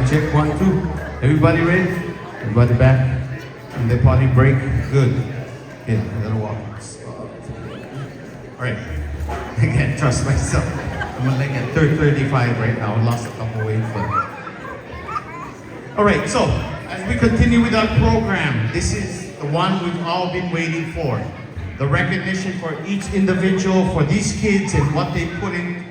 check, 1, 2. Everybody ready? Everybody back? And the potty break? Good. Yeah, a little walk. Alright. I can't trust myself. I'm like at 35 right now. I lost a couple weight, but... Alright, so, as we continue with our program, this is the one we've all been waiting for. The recognition for each individual, for these kids and what they put in.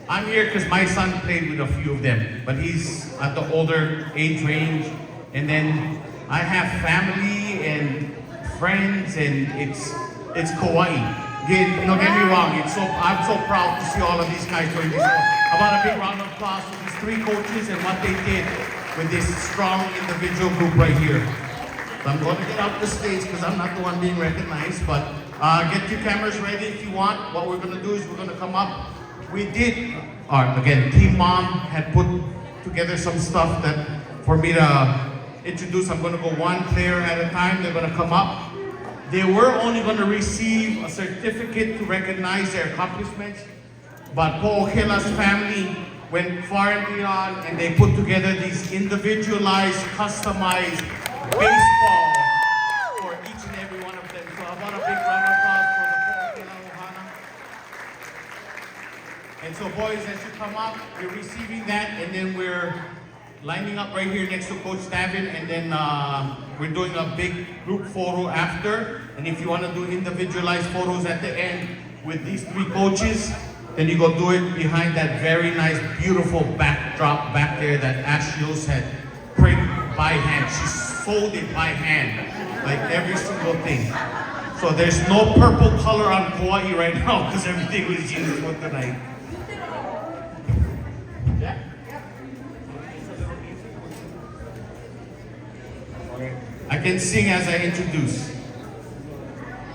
I'm here because my son played with a few of them, but he's at the older age range. And then I have family and friends, and it's Kauai. Don't get me wrong, I'm so proud to see all of these guys doing this. How about a big round of applause for these 3 coaches and what they did with this strong individual group right here. So I'm going to get out the stage because I'm not the one being recognized, but get your cameras ready if you want. What we're going to do is we're going to come up. We did, again, Team Mom had put together some stuff that for me to introduce. I'm going to go one player at a time. They're going to come up. They were only going to receive a certificate to recognize their accomplishments, but Po'ohela's family went far and beyond, and they put together these individualized, customized baseball for each and every one of them. So how about a big round of applause for the Po'ohela Ohana? And so boys, as you come up, you're receiving that, and then we're lining up right here next to Coach Davin, and then we're doing a big group photo after. And if you want to do individualized photos at the end with these 3 coaches, then you go do it behind that very nice, beautiful backdrop back there that Ashios had printed by hand. She folded by hand, like every single thing. So there's no purple color on Kauai right now because everything was used for tonight. I can sing as I introduce.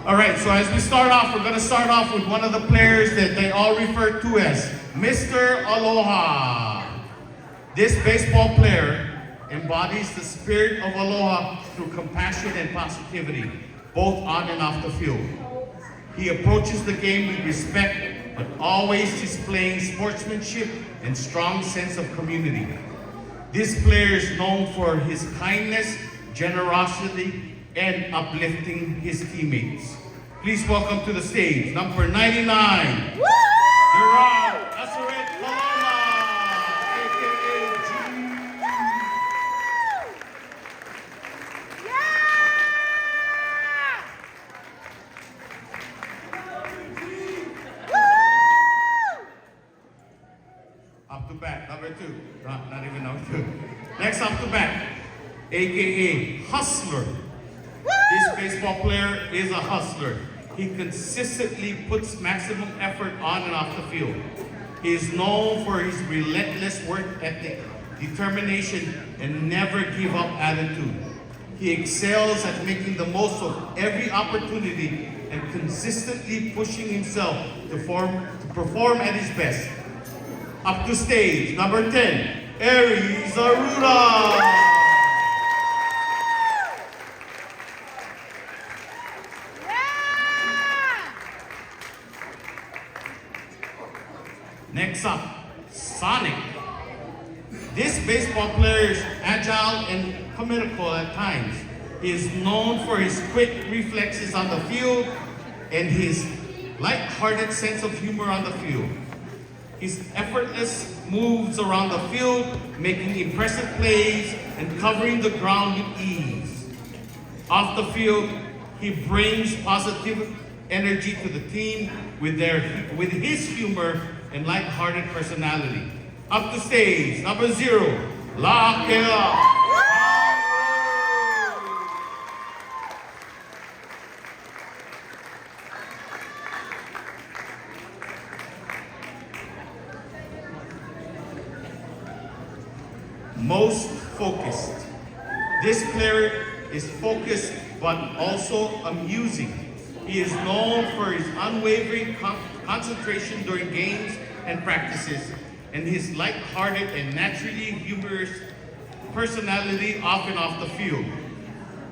All right, so as we start off, we're going to start off with one of the players that they all refer to as Mr. Aloha. This baseball player embodies the spirit of aloha through compassion and positivity, both on and off the field. He approaches the game with respect, but always displaying sportsmanship and strong sense of community. This player is known for his kindness, generosity, and uplifting his teammates. Please welcome to the stage, number 99, Gerard Aseret Kalama, aka G. Up to bat, number 2. Not even number 2. Next up to bat, aka Hustler. This baseball player is a hustler. He consistently puts maximum effort on and off the field. He is known for his relentless work ethic, determination, and never give up attitude. He excels at making the most of every opportunity and consistently pushing himself to perform at his best. Up to stage, number 10, Aries Aruda. Next up, Sonic. This baseball player is agile and comical at times. He is known for his quick reflexes on the field and his light-hearted sense of humor on the field. His effortless moves around the field, making impressive plays and covering the ground with ease. Off the field, he brings positive energy to the team with his humor and light-hearted personality. Up the stage, number 0, La'akea. Most focused. This player is focused but also amusing. He is known for his unwavering concentration during games and practices, and his light-hearted and naturally humorous personality off and off the field.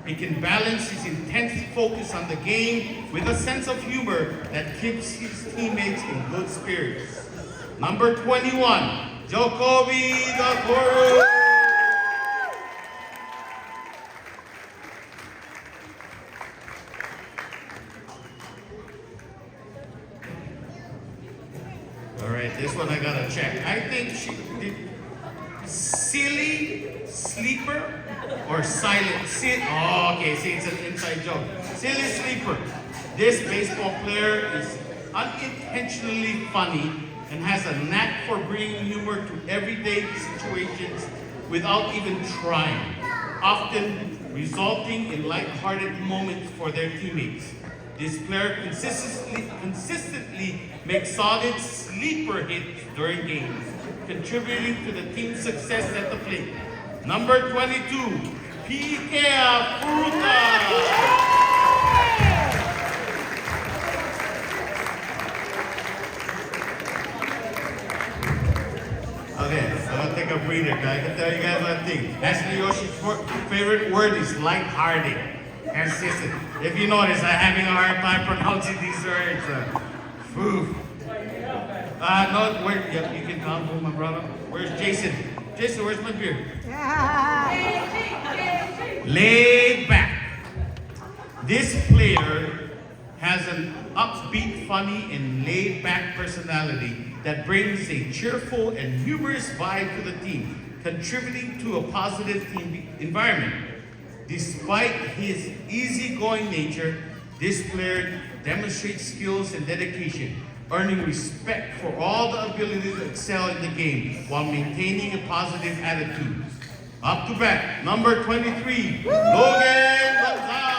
He can balance his intense focus on the game with a sense of humor that keeps his teammates in good spirits. Number 21, Jokowi Dakuru. All right, this one I gotta check. I think she did silly sleeper or silent sit. Oh, okay. See, it's an inside joke. Silly sleeper. This baseball player is unintentionally funny and has a knack for bringing humor to everyday situations without even trying, often resulting in lighthearted moments for their teammates. This player consistently makes solid sleeper hits during games, contributing to the team's success at the plate. Number 22, Pikea Furuta. Okay, I'm gonna take a breather. I can tell you guys one thing. Ashley Yoshi's favorite word is lighthearted. Consistent. If you notice, I'm having a hard time pronouncing these words. Oof. No, where? Yep, you can come home, my brother. Where's Jason? Jason, where's my beer? Laid back. This player has an upbeat, funny, and laid-back personality that brings a cheerful and humorous vibe to the team, contributing to a positive team environment. Despite his easygoing nature, this player demonstrates skills and dedication, earning respect for all the ability to excel in the game while maintaining a positive attitude. Up to bat, number 23, Logan Gonzalez.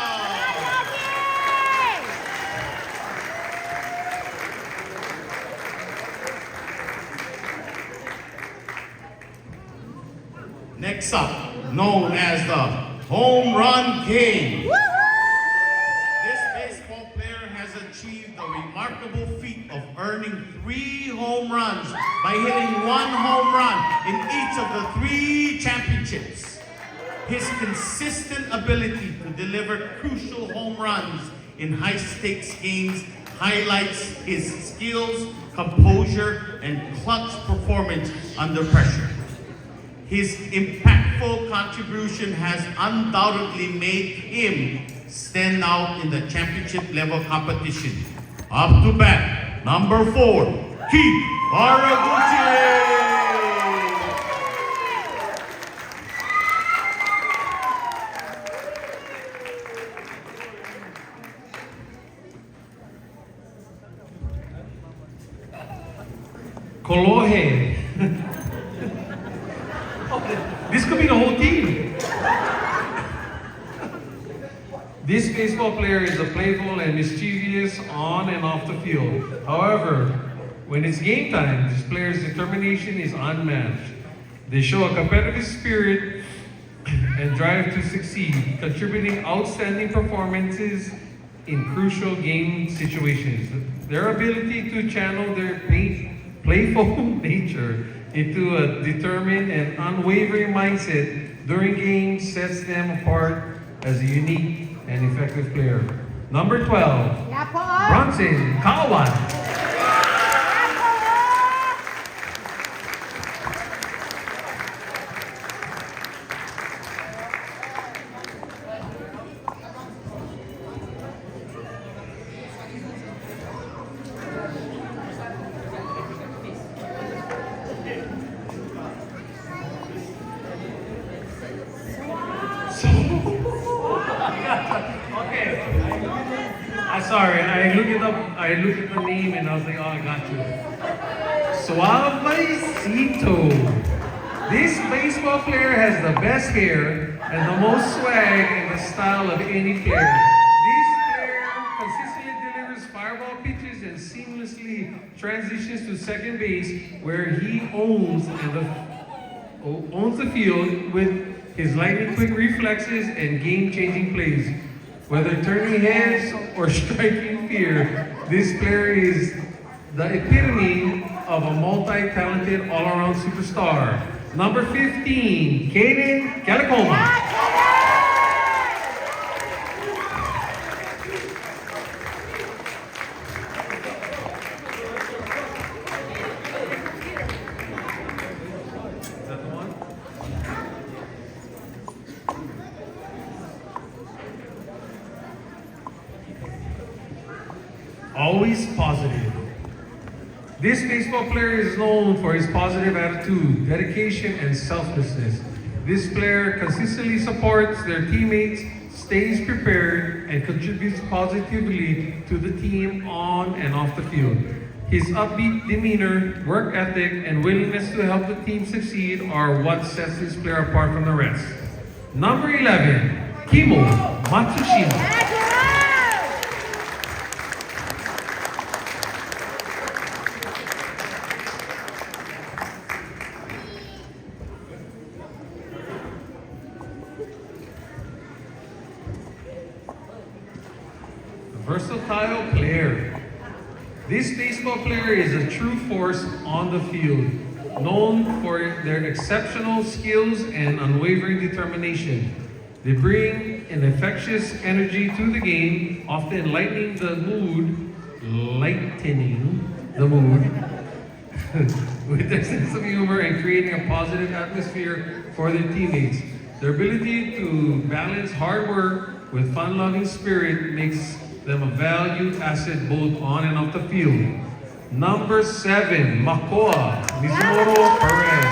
Next up, known as the Home Run King. This baseball player has achieved the remarkable feat of earning 3 home runs by hitting 1 home run in each of the 3 championships. His consistent ability to deliver crucial home runs in high-stakes games highlights his skills, composure, and clutch performance under pressure. His impactful contribution has undoubtedly made him stand out in the championship level competition. Up to bat, number 4, Keith Haraguchi. Kolohe. This could be the whole team. This baseball player is a playful and mischievous on and off the field. However, when it's game time, this player's determination is unmatched. They show a competitive spirit and drive to succeed, contributing outstanding performances in crucial game situations. Their ability to channel their playful nature into a determined and unwavering mindset during games sets them apart as a unique and effective player. Number 12, Bronson Kawan. Okay. Sorry, I looked at the name and I was like, oh, I got you. Suavecito. This baseball player has the best hair and the most swag and the style of any player. This player consistently delivers fireball pitches and seamlessly transitions to second base where he owns the field with his lightning quick reflexes and game-changing plays. Whether turning heads or striking fear, this player is the epitome of a multi-talented all-around superstar. Number 15, Kaden Calicoma. always positive. This baseball player is known for his positive attitude, dedication, and selflessness. This player consistently supports their teammates, stays prepared, and contributes positively to the team on and off the field. His upbeat demeanor, work ethic, and willingness to help the team succeed are what sets this player apart from the rest. Number 11, Kimo Matsushima. Versatile player. This baseball player is a true force on the field, known for their exceptional skills and unwavering determination. They bring an infectious energy to the game, often lightening the mood with their sense of humor and creating a positive atmosphere for their teammates. Their ability to balance hard work with fun-loving spirit makes them a valued asset both on and off the field. Number 7, Makoa Mizunoro Perez.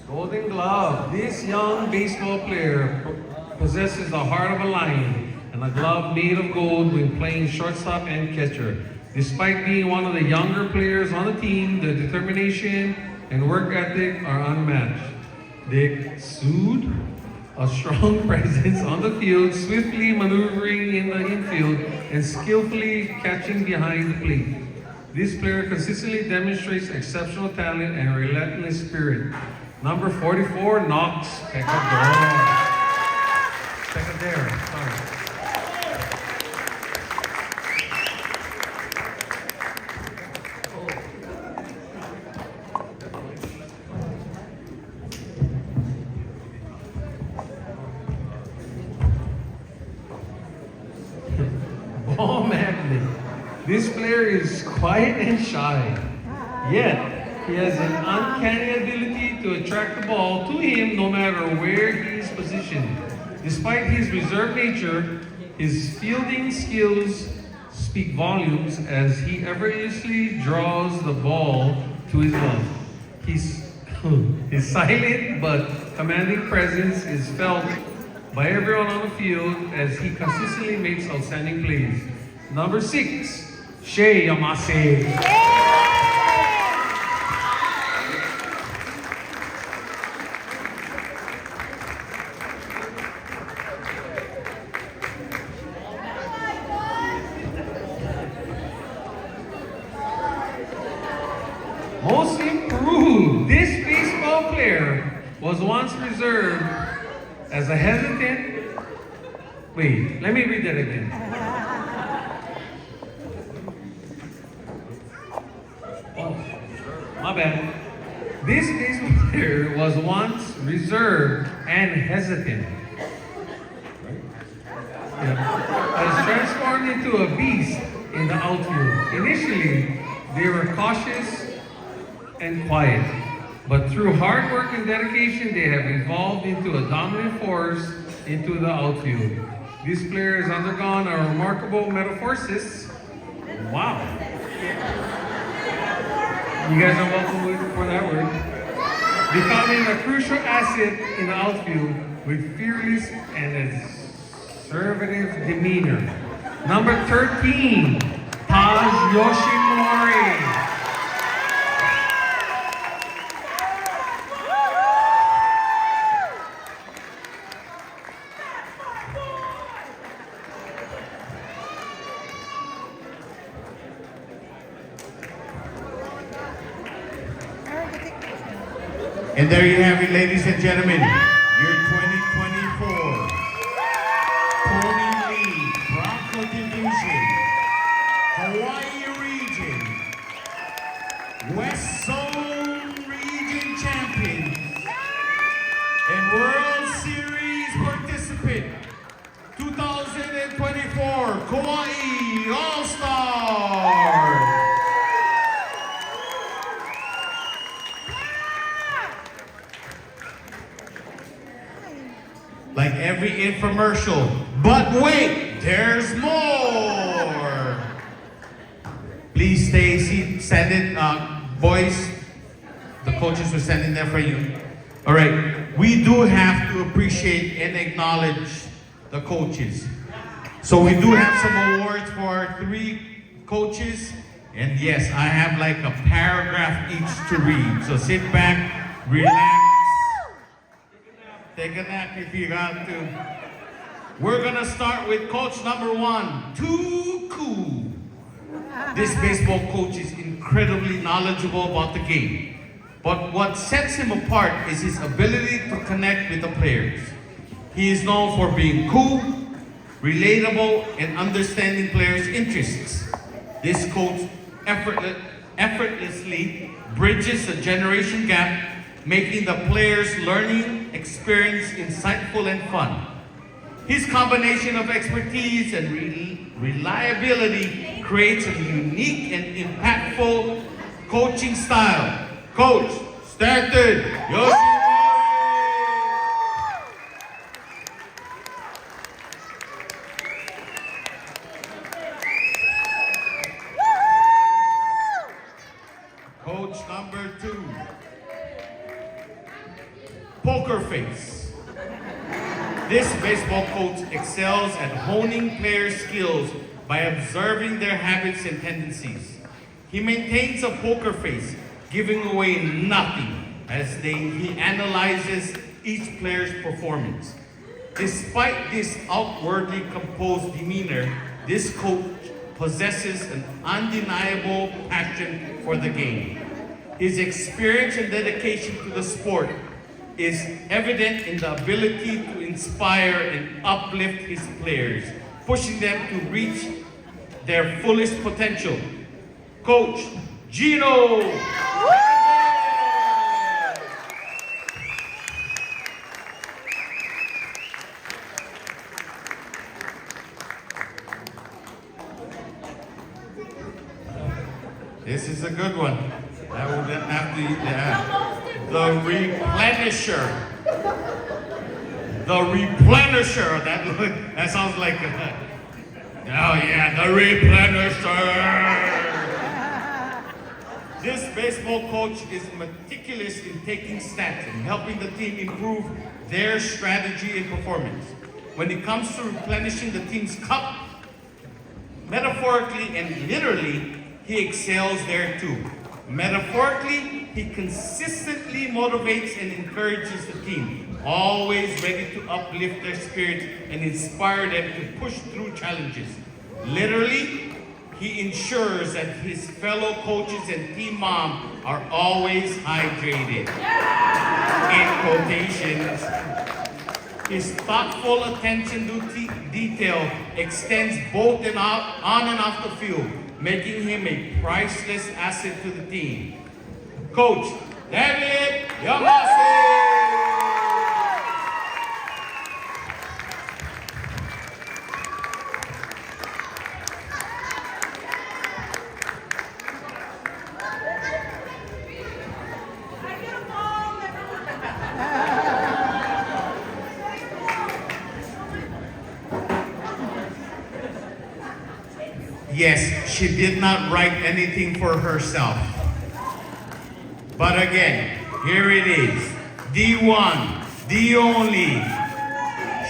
Golden Glove. This young baseball player possesses the heart of a lion and a glove made of gold when playing shortstop and catcher. Despite being one of the younger players on the team, their determination and work ethic are unmatched. They exude a strong presence on the field, swiftly maneuvering in the infield and skillfully catching behind the plate. This player consistently demonstrates exceptional talent and relentless spirit. Number 44, Knox Pecador. Pecadero, sorry. Ball magnet. This player is quiet and shy, yet he has an uncanny ability to attract the ball to him no matter where he is positioned. Despite his reserved nature, his fielding skills speak volumes as he effortlessly draws the ball to his glove. His silent but commanding presence is felt by everyone on the field as he consistently makes outstanding plays. Number 6, Shea Yamase. Most improved. This baseball player was once reserved as a hesitant. Wait, let me read that again. Oh, my bad. This baseball player was once reserved and hesitant. Has transformed into a beast in the outfield. Initially, they were cautious and quiet, but through hard work and dedication, they have evolved into a dominant force into the outfield. This player has undergone a remarkable metamorphosis. Wow. You guys are welcome for that word. Becoming a crucial asset in the outfield with fearless and assertive demeanor. Number 13, Taj Yoshimori. And there you have it, ladies and gentlemen, your 2024 Pony League Bronco Division, Hawaii Region, West Zone Region Champions, and World Series participant, 2024 for Kauai All-Stars. Like every infomercial. But wait, there's more. Please stay seated, boys. The coaches were standing there for you. All right, we do have to appreciate and acknowledge the coaches. So we do have some awards for our 3 coaches. And yes, I have like a paragraph each to read. So sit back, relax, take a nap if you got to. We're gonna start with coach number 1, Tuku. This baseball coach is incredibly knowledgeable about the game. But what sets him apart is his ability to connect with the players. He is known for being cool, relatable, and understanding players' interests. This coach effortlessly bridges the generation gap, making the players' learning experience insightful and fun. His combination of expertise and reliability creates a unique and impactful coaching style. Coach Stanton Yoshimori! Coach number 2, Poker Face. This baseball coach excels at honing players' skills by observing their habits and tendencies. He maintains a poker face, giving away nothing as he analyzes each player's performance. Despite this outwardly composed demeanor, this coach possesses an undeniable passion for the game. His experience and dedication to the sport is evident in the ability to inspire and uplift his players, pushing them to reach their fullest potential. Coach Gino! This is a good one. I will have to, the replenisher. The replenisher. That sounds like, oh yeah, the replenisher. This baseball coach is meticulous in taking stats and helping the team improve their strategy and performance. When it comes to replenishing the team's cup, metaphorically and literally, he excels there too. Metaphorically, he consistently motivates and encourages the team, always ready to uplift their spirits and inspire them to push through challenges. Literally, he ensures that his fellow coaches and team mom are always hydrated. In quotations, his thoughtful attention to detail extends both on and off the field, making him a priceless asset to the team. Coach David Yamase! Yes, she did not write anything for herself. But again, here it is. The one, the only.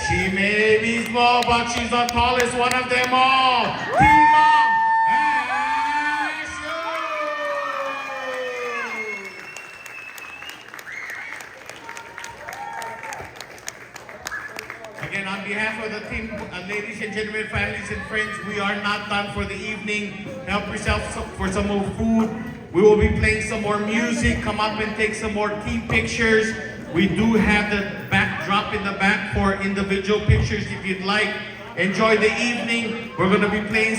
She may be small, but she's the tallest one of them all. Tima Ashu! Again, on behalf of the team, ladies and gentlemen, families and friends, we are not done for the evening. Help yourself for some more food. We will be playing some more music. Come up and take some more team pictures. We do have the backdrop in the back for individual pictures if you'd like. Enjoy the evening. We're going to be playing